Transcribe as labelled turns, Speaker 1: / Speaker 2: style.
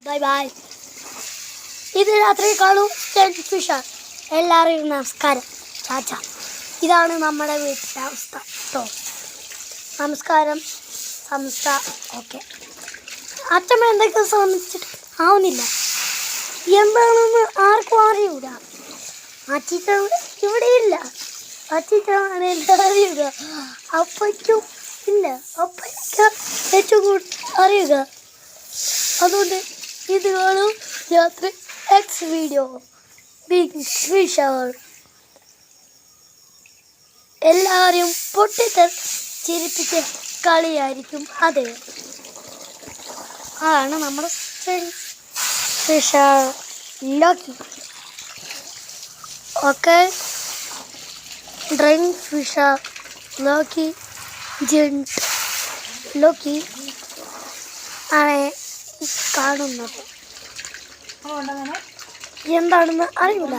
Speaker 1: Bye bye. ഇത് രാത്രി കാണും ഫിഷർ. എല്ലാവരും നമസ്കാരം. ചാച്ച, ഇതാണ് നമ്മുടെ വീട്ടിലെ അവസ്ഥ കേട്ടോ. നമസ്കാരം. ഓക്കെ. അച്ഛമ്മ എന്തൊക്കെ ശ്രമിച്ചിട്ട് ആവുന്നില്ല. എന്താണെന്ന് ആർക്കും അറിയൂല. അച്ഛൻ ഇവിടെയില്ല. അച്ഛനാണ് എല്ലാം അറിയുക. അപ്പയ്ക്കും ഇല്ല. അപ്പയ്ക്ക് ഏറ്റവും കൂടുതൽ അറിയുക. അതുകൊണ്ട് ഇത് കാണും രാത്രി എക്സ് വീഡിയോ ബിഗ് ഫിഷർ. എല്ലാവരും ചിരിപ്പിച്ച കളിയായിരിക്കും. അതെ, അതാണ് നമ്മുടെ ഫിഷർ ലോക്കി. ഓക്കെ, ഡ്രിങ്ക് ഫിഷർ ലോക്കി ജെൻറ്റ് ലോക്കി ആണ് കാണുന്നത്. എന്താണെന്ന് അറിയില്ല.